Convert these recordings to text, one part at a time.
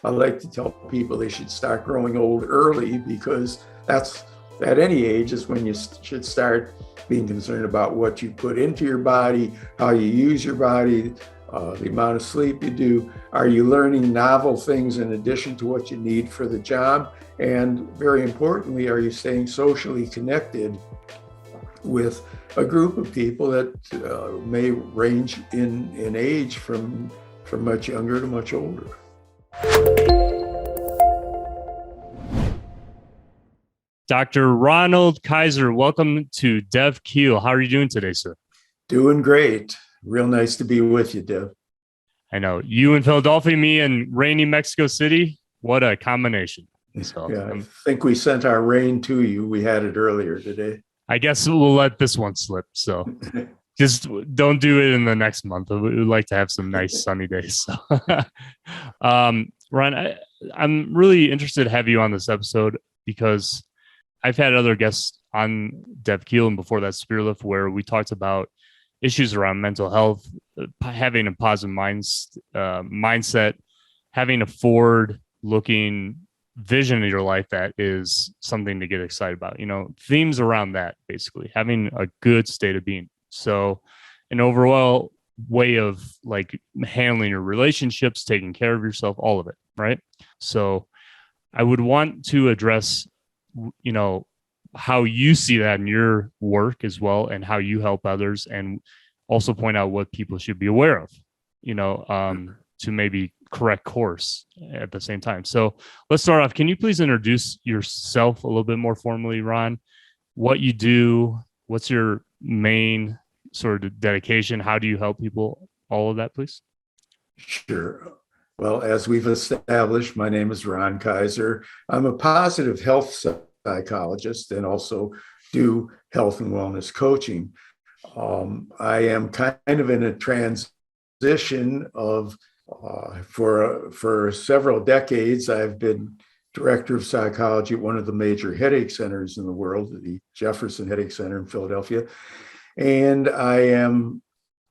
I like to tell people they should start growing old early, because that's at any age is when you should start being concerned about what you put into your body, how you use your body, the amount of sleep you do. Are you learning novel things in addition to what you need for the job? And very importantly, are you staying socially connected with a group of people that may range in age from much younger to much older? Dr. Ronald Kaiser, welcome to KEAL. How are you doing today, sir? Doing great. Real nice to be with you, Dev. I know you in Philadelphia, me in rainy Mexico City. What a combination. So yeah, I think we sent our rain to you. We had it earlier today. I guess we'll let this one slip. So just don't do it in the next month. We would like to have some nice sunny days. So. Ron, I'm really interested to have you on this episode because I've had other guests on KEAL and before that Spearlift where we talked about issues around mental health, having a positive mindset, having a forward-looking vision of your life that is something to get excited about. You know, themes around that, basically, having a good state of being. So an overall way of like handling your relationships, taking care of yourself, all of it, right? So I would want to address how you see that in your work as well and how you help others, and also point out what people should be aware of, to maybe correct course at the same time. So let's start off. Can you please introduce yourself a little bit more formally, Ron? What you do, what's your main sort of dedication? How do you help people? All of that, please. Sure. Well, as we've established, my name is Ron Kaiser. I'm a positive health psychologist and also do health and wellness coaching. I am kind of in a transition of, for several decades, I've been director of psychology at one of the major headache centers in the world, the Jefferson Headache Center in Philadelphia. And I am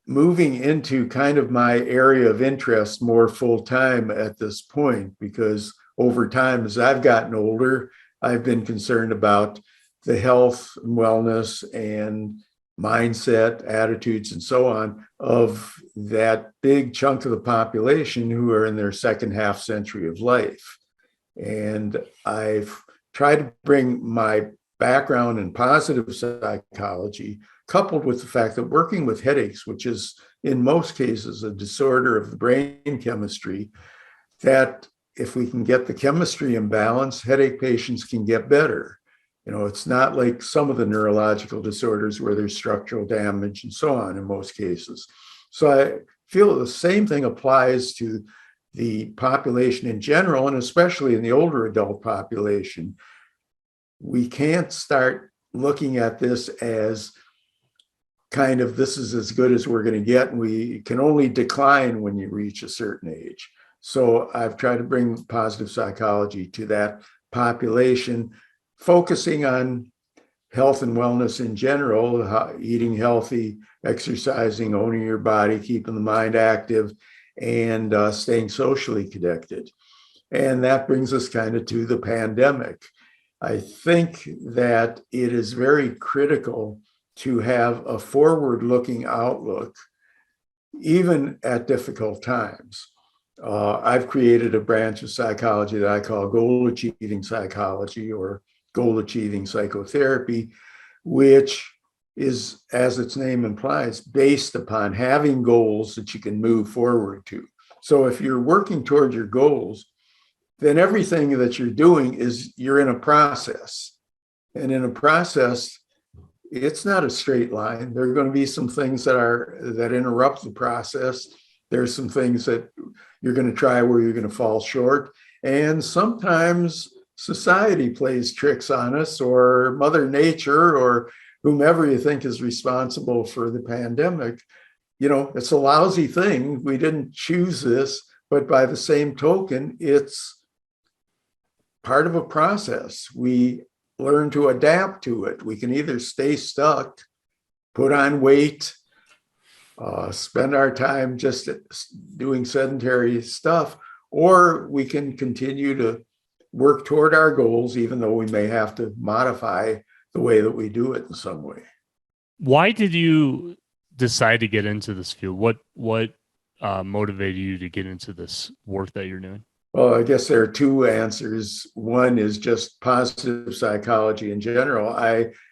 moving into kind of my area of interest more full-time at this point, because over time, as I've gotten older, I've been concerned about the health and wellness and mindset, attitudes, and so on of that big chunk of the population who are in their second half century of life. And I've tried to bring my background in positive psychology, coupled with the fact that working with headaches, which is in most cases a disorder of the brain chemistry, that if we can get the chemistry in balance, headache patients can get better. It's not like some of the neurological disorders where there's structural damage and so on in most cases. So I feel the same thing applies to the population in general, and especially in the older adult population. We can't start looking at this as kind of this is as good as we're going to get, and we can only decline when you reach a certain age. So I've tried to bring positive psychology to that population, focusing on health and wellness in general, eating healthy, exercising, owning your body, keeping the mind active, and staying socially connected. And that brings us kind of to the pandemic. I think that it is very critical to have a forward-looking outlook, even at difficult times. I've created a branch of psychology that I call goal-achieving psychology or goal-achieving psychotherapy, which is, as its name implies, based upon having goals that you can move forward to. So if you're working toward your goals, then everything that you're doing is you're in a process. And in a process, it's not a straight line. There are going to be some things that interrupt the process. There's some things that you're going to try where you're going to fall short. And sometimes society plays tricks on us, or Mother Nature, or whomever you think is responsible for the pandemic. It's a lousy thing. We didn't choose this, but by the same token, it's part of a process. We learn to adapt to it. We can either stay stuck, put on weight, spend our time just doing sedentary stuff, or we can continue to work toward our goals, even though we may have to modify the way that we do it in some way. Why did you decide to get into this field? What motivated you to get into this work that you're doing? Well, I guess there are two answers. One is just positive psychology in general.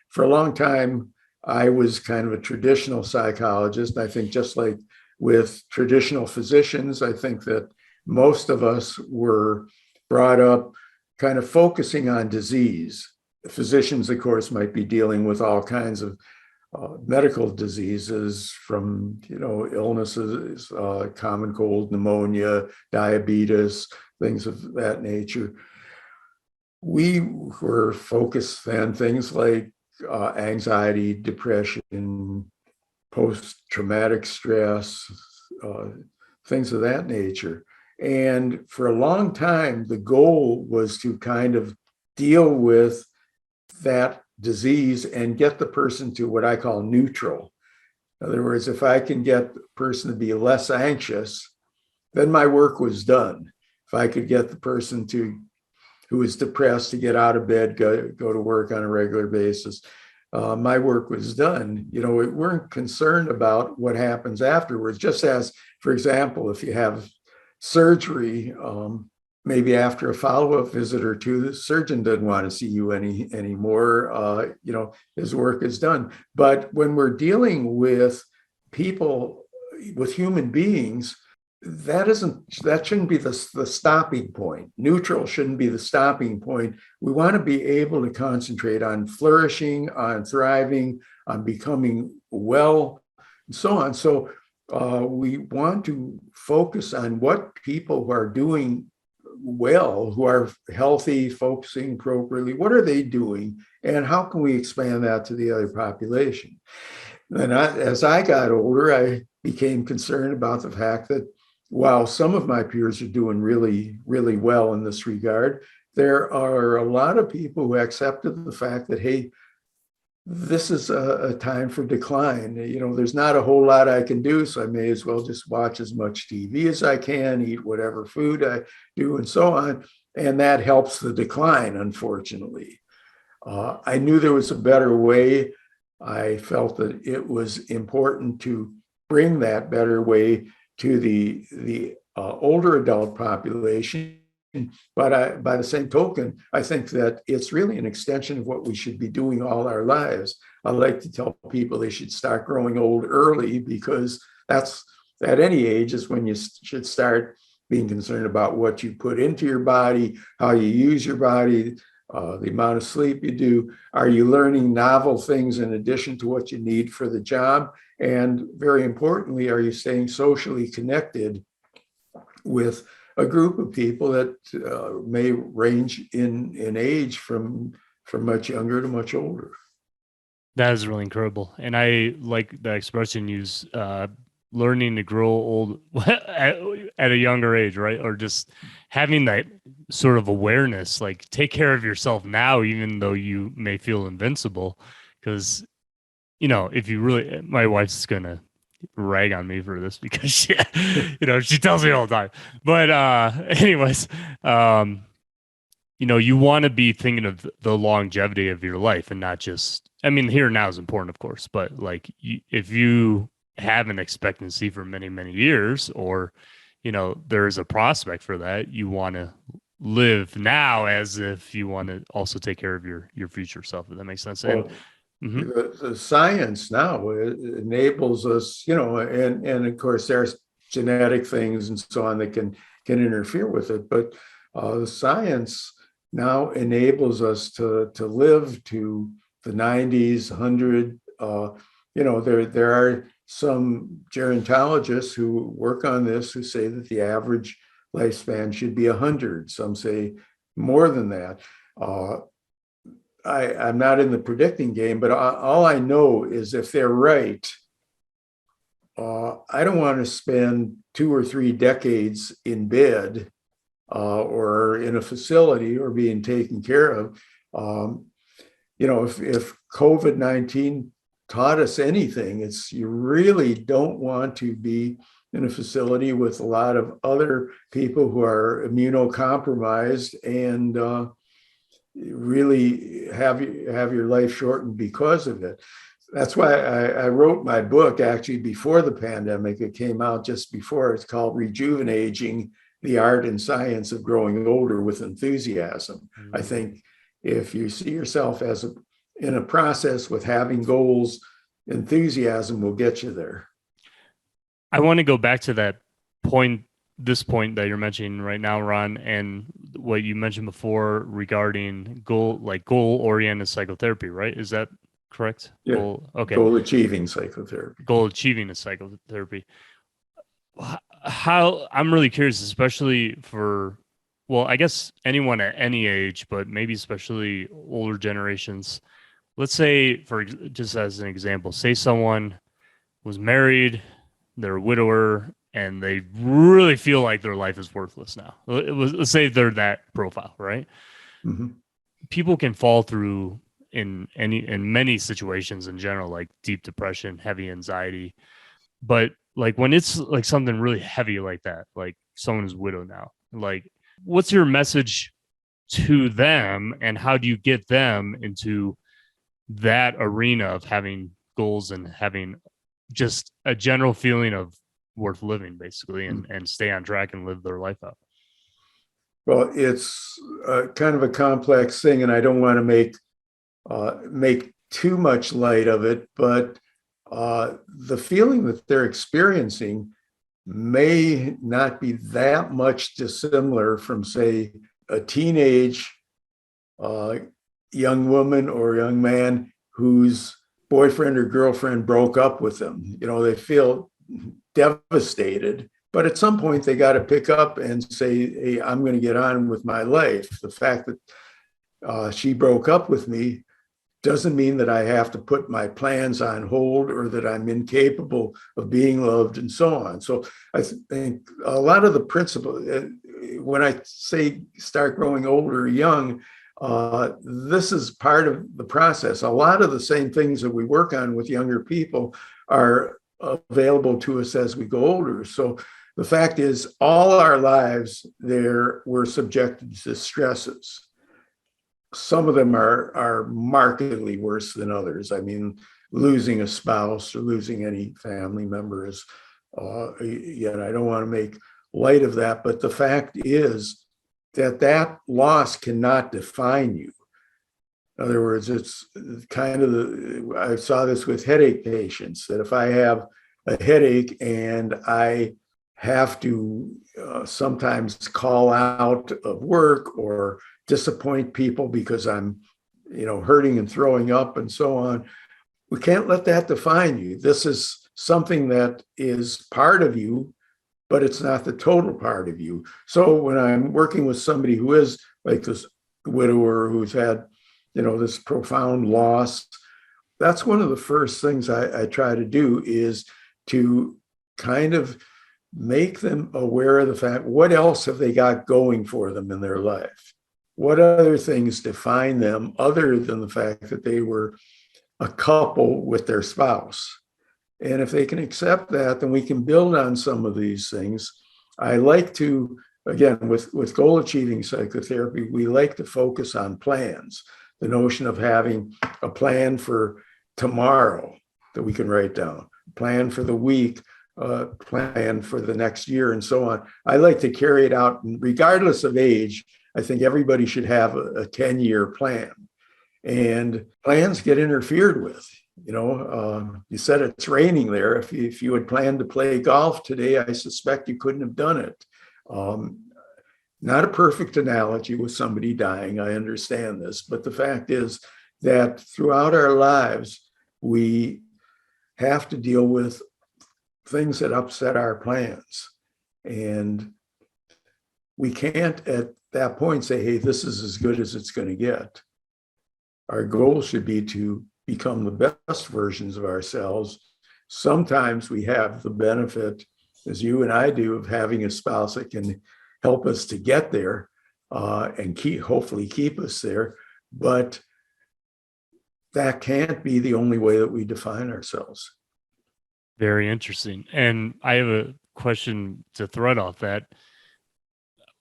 For a long time, I was kind of a traditional psychologist. I think just like with traditional physicians, I think that most of us were brought up kind of focusing on disease. Physicians, of course, might be dealing with all kinds of medical diseases, from illnesses, common cold, pneumonia, diabetes, things of that nature. We were focused on things like anxiety, depression, post-traumatic stress, things of that nature. And for a long time, the goal was to kind of deal with that disease and get the person to what I call neutral. In other words, if I can get the person to be less anxious, then my work was done. If I could get the person who is depressed to get out of bed, go to work on a regular basis, my work was done. We weren't concerned about what happens afterwards. Just as, for example, if you have surgery, maybe after a follow-up visit or two, the surgeon doesn't want to see you anymore. His work is done. But when we're dealing with people, with human beings, that shouldn't be the stopping point. Neutral shouldn't be the stopping point. We want to be able to concentrate on flourishing, on thriving, on becoming well, and so on. So we want to focus on what people who are doing well, who are healthy, focusing appropriately, what are they doing, and how can we expand that to the other population? And as I got older, I became concerned about the fact that while some of my peers are doing really, really well in this regard, there are a lot of people who accepted the fact that, hey, this is a time for decline. There's not a whole lot I can do, so I may as well just watch as much TV as I can, eat whatever food I do, and so on. And that helps the decline, unfortunately. I knew there was a better way. I felt that it was important to bring that better way to the older adult population. But by the same token, I think that it's really an extension of what we should be doing all our lives. I like to tell people they should start growing old early, because that's at any age is when you should start being concerned about what you put into your body, how you use your body, the amount of sleep you do. Are you learning novel things in addition to what you need for the job? And very importantly, are you staying socially connected with a group of people that may range in age from much younger to much older? That is really incredible. And I like the expression use, learning to grow old at a younger age, right? Or just having that sort of awareness, like take care of yourself now, even though you may feel invincible. Because, if you really, my wife's going to rag on me for this because she tells me all the time. But anyways, you want to be thinking of the longevity of your life and not just, here and now is important, of course, but like if you have an expectancy for many, many years, or, there is a prospect for that, you want to live now as if you want to also take care of your future self, if that makes sense. Well, the science now enables us, and of course there's genetic things and so on that can interfere with it, but the science now enables us to live to the 90s, 100. There are some gerontologists who work on this who say that the average lifespan should be 100. Some say more than that. I'm not in the predicting game, but all I know is if they're right, I don't want to spend 2 or 3 decades in bed or in a facility or being taken care of. If COVID-19 taught us anything, it's you really don't want to be in a facility with a lot of other people who are immunocompromised and really have your life shortened because of it. That's why I wrote my book actually before the pandemic. It came out just before. It's called Rejuvenaging, the Art and Science of Growing Older with Enthusiasm. Mm. I think if you see yourself as in a process with having goals, enthusiasm will get you there. I want to go back to this point that you're mentioning right now, Ron, and what you mentioned before regarding goal-oriented psychotherapy, right? Is that correct? Yeah. Okay. Goal achieving psychotherapy. Goal achieving is psychotherapy. How I'm really curious, especially for, well, I guess anyone at any age, but maybe especially older generations. Let's say, just as an example, say someone was married, they're a widower, and they really feel like their life is worthless now. Let's say they're that profile, right? Mm-hmm. People can fall through in many situations in general, like deep depression, heavy anxiety. But like when it's like something really heavy like that, like someone is widowed now, like what's your message to them, and how do you get them into that arena of having goals and having just a general feeling of worth living, basically, and stay on track and live their life out? Well, it's kind of a complex thing, and I don't want to make too much light of it, but the feeling that they're experiencing may not be that much dissimilar from, say, a teenage young woman or young man whose boyfriend or girlfriend broke up with them. They feel devastated, but at some point they got to pick up and say, hey, I'm going to get on with my life. The fact that she broke up with me doesn't mean that I have to put my plans on hold or that I'm incapable of being loved and so on. So I think a lot of the principle, when I say start growing older, young, this is part of the process. A lot of the same things that we work on with younger people are available to us as we go older. So the fact is, all our lives we're subjected to stresses. Some of them are markedly worse than others. I mean, losing a spouse or losing any family members. Yet I don't want to make light of that, but the fact is that loss cannot define you. In other words, it's kind of I saw this with headache patients, that if I have a headache and I have to sometimes call out of work or disappoint people because I'm, hurting and throwing up and so on, we can't let that define you. This is something that is part of you, but it's not the total part of you. So when I'm working with somebody who is like this widower who's had, this profound loss, that's one of the first things I try to do is to kind of make them aware of the fact, what else have they got going for them in their life? What other things define them other than the fact that they were a couple with their spouse? And if they can accept that, then we can build on some of these things. I like to, again, with goal achieving psychotherapy, we like to focus on plans. The notion of having a plan for tomorrow that we can write down, plan for the week, plan for the next year, and so on. I like to carry it out, and regardless of age. I think everybody should have a 10-year plan, and plans get interfered with. You said it's raining there. If you had planned to play golf today, I suspect you couldn't have done it. Not a perfect analogy with somebody dying, I understand this, but the fact is that throughout our lives, we have to deal with things that upset our plans. And we can't at that point say, hey, this is as good as it's going to get. Our goal should be to become the best versions of ourselves. Sometimes we have the benefit, as you and I do, of having a spouse that can help us to get there and hopefully keep us there. But that can't be the only way that we define ourselves. Very interesting. And I have a question to thread off that.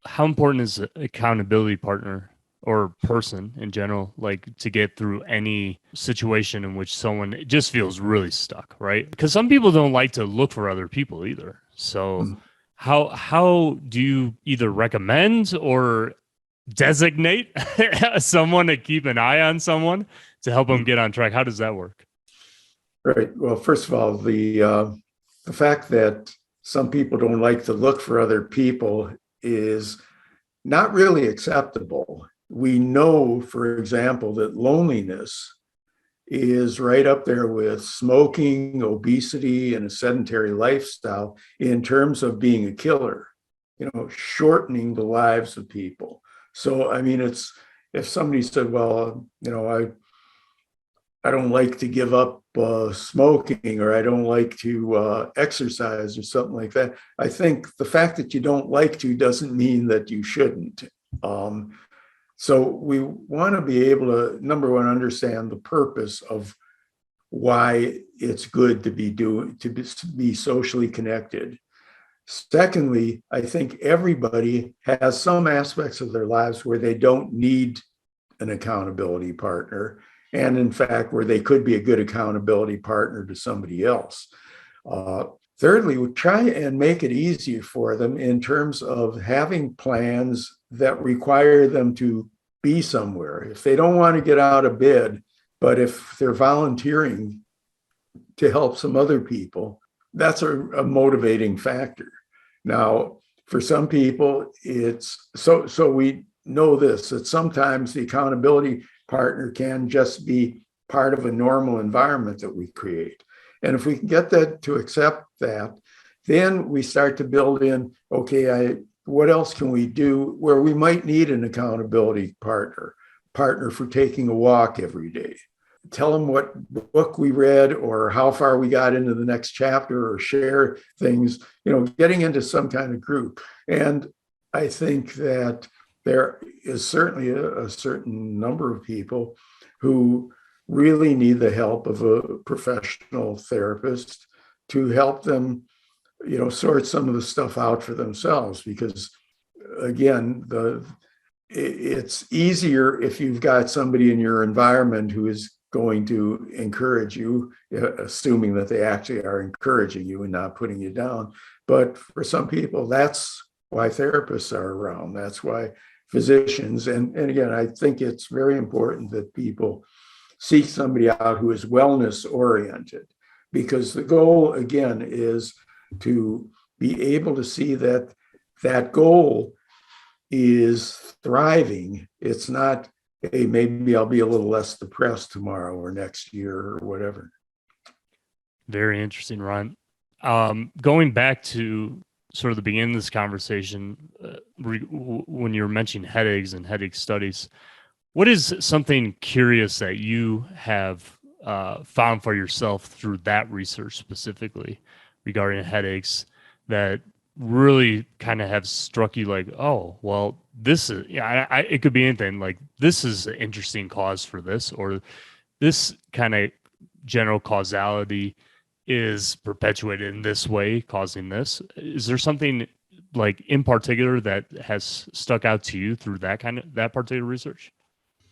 How important is an accountability partner or person in general, like to get through any situation in which someone just feels really stuck, right? Because some people don't like to look for other people either. So Mm. how do you either recommend or designate someone to keep an eye on someone to help them get on track? How does that work? Right. Well, first of all, the fact that some people don't like to look for other people is not really acceptable. We know, for example, that loneliness is right up there with smoking, obesity, and a sedentary lifestyle in terms of being a killer, shortening the lives of people. So, I mean, it's if somebody said, well, I don't like to give up smoking, or I don't like to exercise or something like that. I think the fact that you don't like to doesn't mean that you shouldn't. Um, so we want to be able to, number one, understand the purpose of why it's good to be socially connected. Secondly, I think everybody has some aspects of their lives where they don't need an accountability partner, and in fact, where they could be a good accountability partner to somebody else. Uh, Thirdly, we try and make it easier for them in terms of having plans that require them to be somewhere. If they don't want to get out of bed, but if they're volunteering to help some other people, that's a motivating factor. Now, for some people, it's so we know this, that sometimes the accountability partner can just be part of a normal environment that we create. And if we can get that to accept that, then we start to build in, okay, what else can we do where we might need an accountability partner for taking a walk every day. Tell them what book we read or how far we got into the next chapter, or share things, getting into some kind of group. And I think that there is certainly a certain number of people who really need the help of a professional therapist to help them, sort some of the stuff out for themselves. Because again, it's easier if you've got somebody in your environment who is going to encourage you, assuming that they actually are encouraging you and not putting you down. But for some people, that's why therapists are around. That's why physicians, and again, I think it's very important that people seek somebody out who is wellness oriented, because the goal, again, is to be able to see that that goal is thriving. It's not, hey, maybe I'll be a little less depressed tomorrow or next year or whatever. Very interesting, Ron. Going back to sort of the beginning of this conversation, when you were mentioning headaches and headache studies, what is something curious that you have found for yourself through that research specifically regarding headaches that really kind of have struck you like, oh, well, this is, it could be anything, like this is an interesting cause for this, or this kind of general causality is perpetuated in this way, causing this. Is there something like in particular that has stuck out to you through that particular research?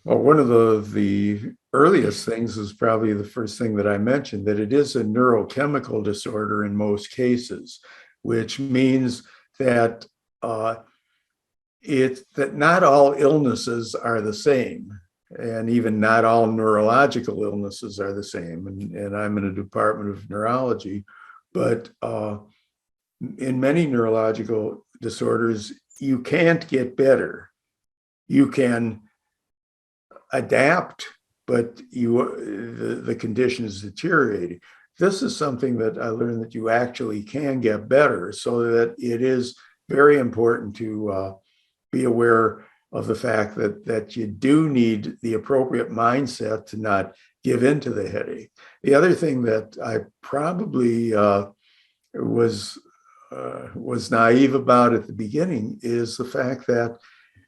Well, one of the earliest things is probably the first thing that I mentioned, that it is a neurochemical disorder in most cases, which means that that not all illnesses are the same, and even not all neurological illnesses are the same. And I'm in a department of neurology, but in many neurological disorders, you can't get better. You can adapt, but the condition is deteriorating. This is something that I learned, that you actually can get better, so that it is very important to be aware of the fact that you do need the appropriate mindset to not give in to the headache. The other thing that I probably was naive about at the beginning is the fact that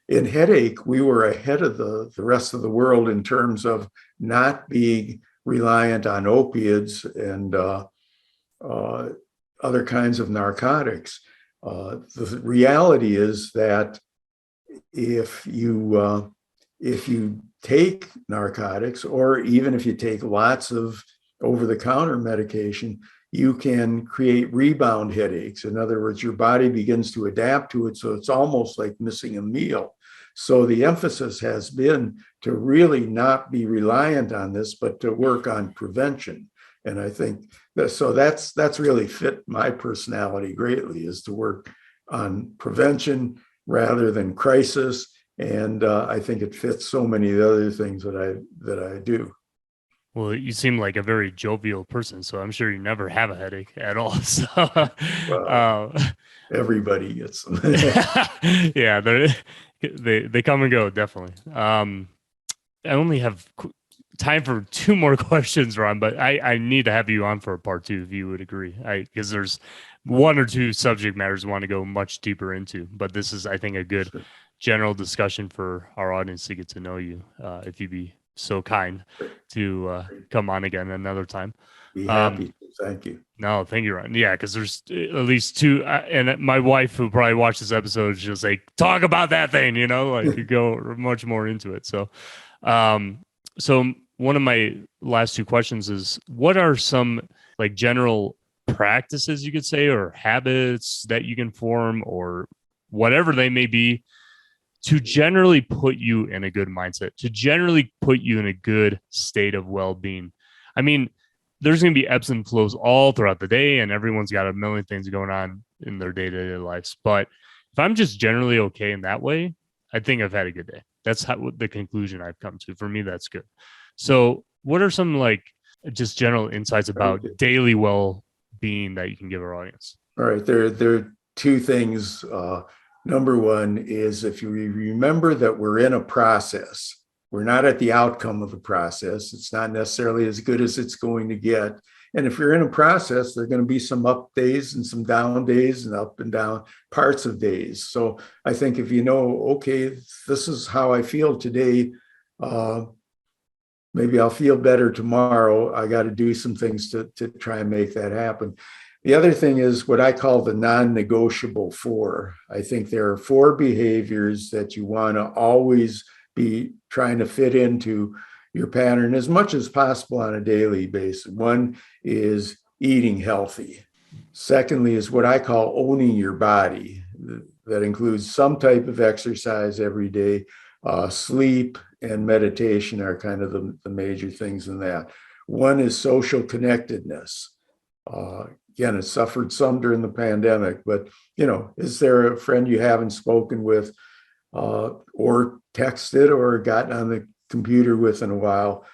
in headache, we were ahead of the rest of the world in terms of not being reliant on opiates and other kinds of narcotics. The reality is that if you take narcotics, or even if you take lots of over-the-counter medication, you can create rebound headaches. In other words, your body begins to adapt to it, so it's almost like missing a meal. So the emphasis has been to really not be reliant on this, but to work on prevention. And I think that's really fit my personality greatly, is to work on prevention rather than crisis. And I think it fits so many of the other things that I do. Well, you seem like a very jovial person, so I'm sure you never have a headache at all. So, Well, everybody gets them. yeah, they come and go, definitely. I only have time for two more questions, Ron, but I need to have you on for a part two if you would agree. Because there's one or two subject matters I want to go much deeper into, but this is, I think, a good general discussion for our audience to get to know you. If you'd be so kind to come on again another time. Be happy to. Thank you. No, thank you, Ron. Yeah, because there's at least two, and my wife, who probably watched this episode, she'll say, "Talk about that thing," like you go much more into it. So, so one of my last two questions is, what are some like general practices you could say, or habits that you can form, or whatever they may be, to generally put you in a good mindset, to generally put you in a good state of well-being? I mean, there's going to be ebbs and flows all throughout the day, and everyone's got a million things going on in their day-to-day lives. But if I'm just generally okay in that way, I think I've had a good day. That's the conclusion I've come to. For me, that's good. So what are some like just general insights about daily well-being that you can give our audience? All right. There are two things. Number one is, if you remember that we're in a process, we're not at the outcome of the process. It's not necessarily as good as it's going to get. And if you're in a process, there are going to be some up days and some down days and up and down parts of days. So I think if you know, okay, this is how I feel today, maybe I'll feel better tomorrow. I got to do some things to try and make that happen. The other thing is what I call the non-negotiable four. I think there are four behaviors that you want to always be trying to fit into your pattern as much as possible on a daily basis. One is eating healthy. Secondly is what I call owning your body. That includes some type of exercise every day. Sleep and meditation are kind of the major things in that. One is social connectedness. Again, it suffered some during the pandemic, but is there a friend you haven't spoken with or texted or gotten on the computer with in a while?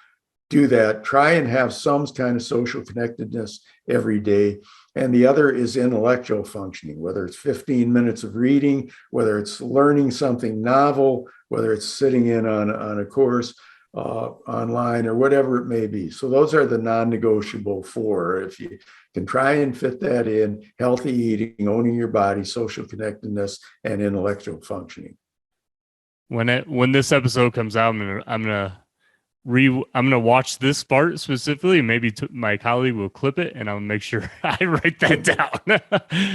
Do that. Try and have some kind of social connectedness every day. And the other is intellectual functioning, whether it's 15 minutes of reading, whether it's learning something novel, whether it's sitting in on a course online, or whatever it may be. So those are the non-negotiable four. If you can try and fit that in: healthy eating, owning your body, social connectedness, and intellectual functioning. When this episode comes out, I'm gonna watch this part specifically. Maybe my colleague will clip it, and I'll make sure I write that down,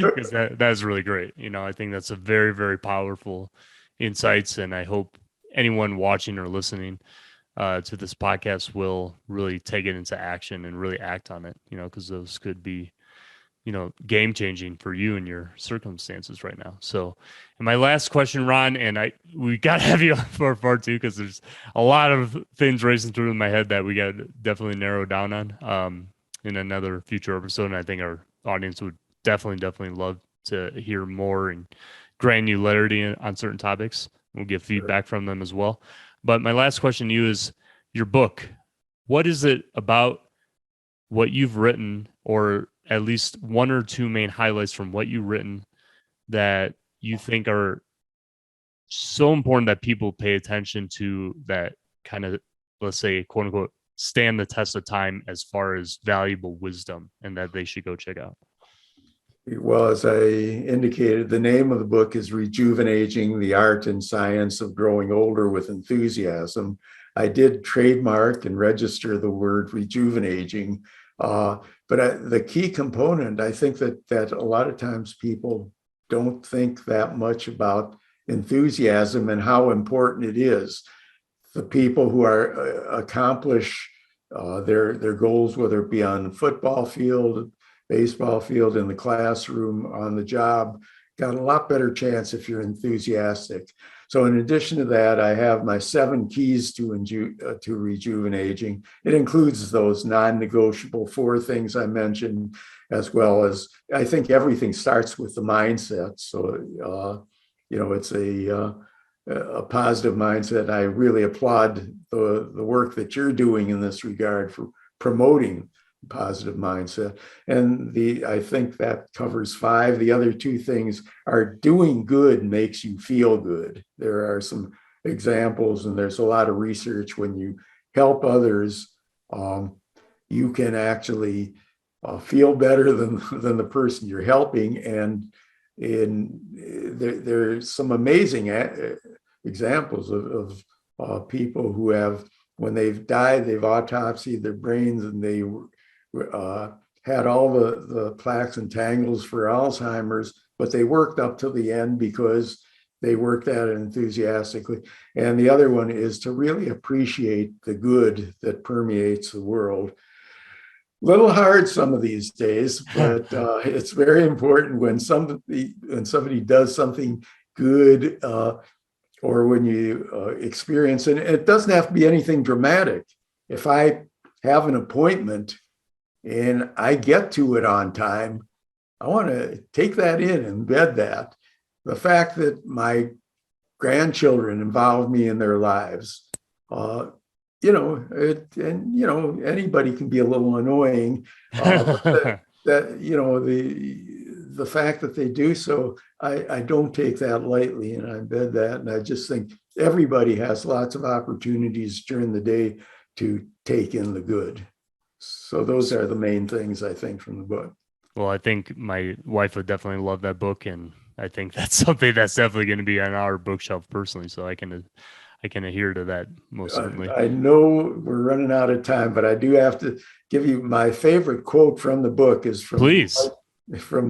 because that's really great. I think that's a very, very powerful insights, and I hope anyone watching or listening to this podcast will really take it into action and really act on it. Because those could be game changing for you and your circumstances right now. So, and my last question, Ron, and we got to have you on for part two, because there's a lot of things racing through my head that we got to definitely narrow down on in another future episode. And I think our audience would definitely love to hear more and granularity on certain topics. We'll get feedback from them as well. But my last question to you is your book. What is it about what you've written, or at least one or two main highlights from what you've written, that you think are so important that people pay attention to, that kind of, let's say, quote unquote, stand the test of time as far as valuable wisdom, and that they should go check out? Well, as I indicated, the name of the book is Rejuvenaging: The Art and Science of Growing Older with Enthusiasm. I did trademark and register the word rejuvenaging But the key component, I think that a lot of times people don't think that much about enthusiasm and how important it is. The people who are accomplish their goals, whether it be on the football field, baseball field, in the classroom, on the job, got a lot better chance if you're enthusiastic. So in addition to that, I have my 7 keys to rejuvenaging. It includes those non-negotiable 4 things I mentioned, as well as I think everything starts with the mindset. So it's a positive mindset. I really applaud the work that you're doing in this regard for promoting positive mindset. And I think that covers 5. The other 2 things are doing good makes you feel good. There are some examples, and there's a lot of research. When you help others, you can actually feel better than the person you're helping. And there's some amazing examples of people who have, when they've died, they've autopsied their brains, and they had all the plaques and tangles for Alzheimer's, but they worked up to the end because they worked at it enthusiastically. And the other one is to really appreciate the good that permeates the world. Little hard some of these days, but it's very important when somebody does something good, or when you experience it. It doesn't have to be anything dramatic. If I have an appointment and I get to it on time, I want to take that in, embed that. The fact that my grandchildren involve me in their lives, anybody can be a little annoying, but the fact that they do so, I don't take that lightly, and I embed that. And I just think everybody has lots of opportunities during the day to take in the good. So those are the main things, I think, from the book. Well, I think my wife would definitely love that book, and I think that's something that's definitely going to be on our bookshelf personally. So I can adhere to that most certainly. I know we're running out of time, but I do have to give you my favorite quote from the book is from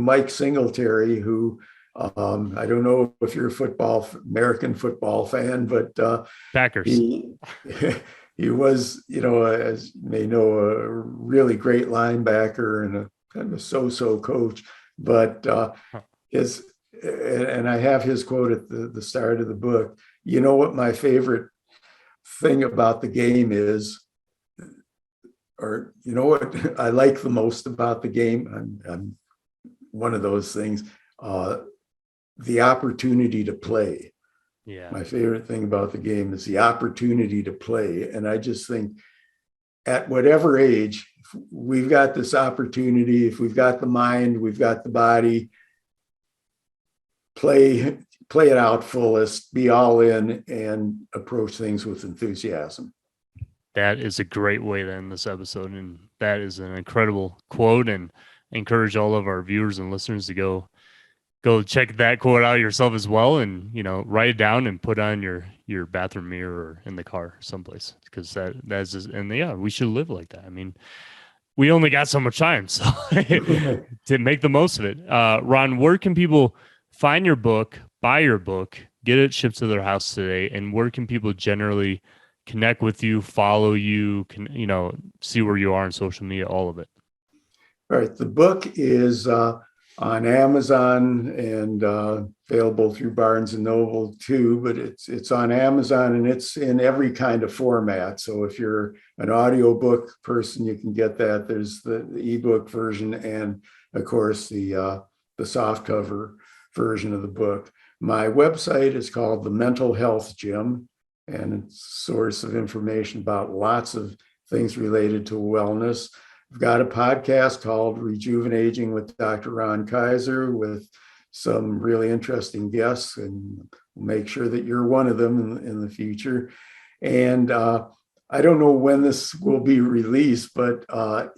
Mike Singletary, who I don't know if you're a American football fan, but Packers. He was, as you may know, a really great linebacker and a kind of so-so coach. But and I have his quote at the start of the book. You know what my favorite thing about the game is, or you know what I like the most about the game? I'm one of those things, the opportunity to play. Yeah. My favorite thing about the game is the opportunity to play. And I just think at whatever age, we've got this opportunity. If we've got the mind, we've got the body, play it out fullest, be all in, and approach things with enthusiasm. That is a great way to end this episode. And that is an incredible quote, and encourage all of our viewers and listeners to go check that quote out yourself as well, and write it down and put on your bathroom mirror or in the car someplace, because that's just, and yeah, we should live like that. I mean, we only got so much time, so to make the most of it. Ron, where can people find your book, buy your book, get it shipped to their house today, and where can people generally connect with you, follow you, see where you are on social media, all of it? All right, the book is on Amazon and available through Barnes and Noble too, but it's on Amazon, and it's in every kind of format. So if you're an audiobook person, you can get that. There's the ebook version, and of course the softcover version of the book. My website is called The Mental Health Gym, and it's a source of information about lots of things related to wellness. I've got a podcast called Rejuvenaging with Dr. Ron Kaiser, with some really interesting guests, and we'll make sure that you're one of them in the future. And I don't know when this will be released, but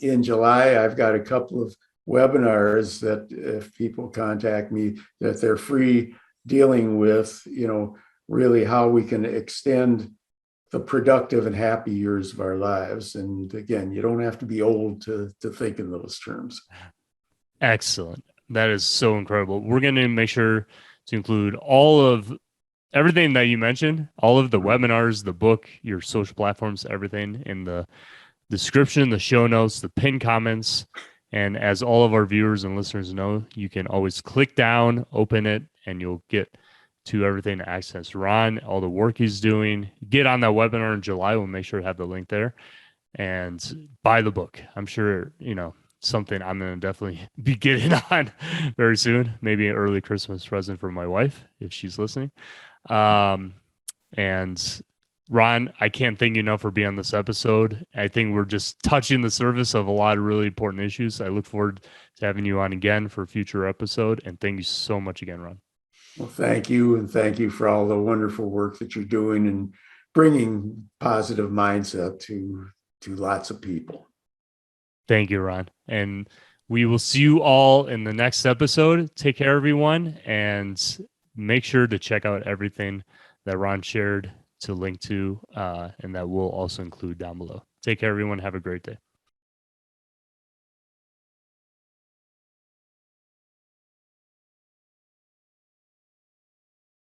in July, I've got a couple of webinars that if people contact me, that they're free, dealing with, really how we can extend the productive and happy years of our lives. And again, you don't have to be old to think in those terms. Excellent. That is so incredible. We're going to make sure to include all of everything that you mentioned, all of the webinars, the book, your social platforms, everything in the description, the show notes, the pinned comments. And as all of our viewers and listeners know, you can always click down, open it, and you'll get to everything to access Ron, all the work he's doing. Get on that webinar in July. We'll make sure to have the link there and buy the book. I'm sure, something I'm going to definitely be getting on very soon. Maybe an early Christmas present for my wife if she's listening. And Ron, I can't thank you enough for being on this episode. I think we're just touching the surface of a lot of really important issues. I look forward to having you on again for a future episode. And thank you so much again, Ron. Well, thank you. And thank you for all the wonderful work that you're doing and bringing positive mindset to lots of people. Thank you, Ron. And we will see you all in the next episode. Take care, everyone. And make sure to check out everything that Ron shared to link to, and that we'll also include down below. Take care, everyone. Have a great day.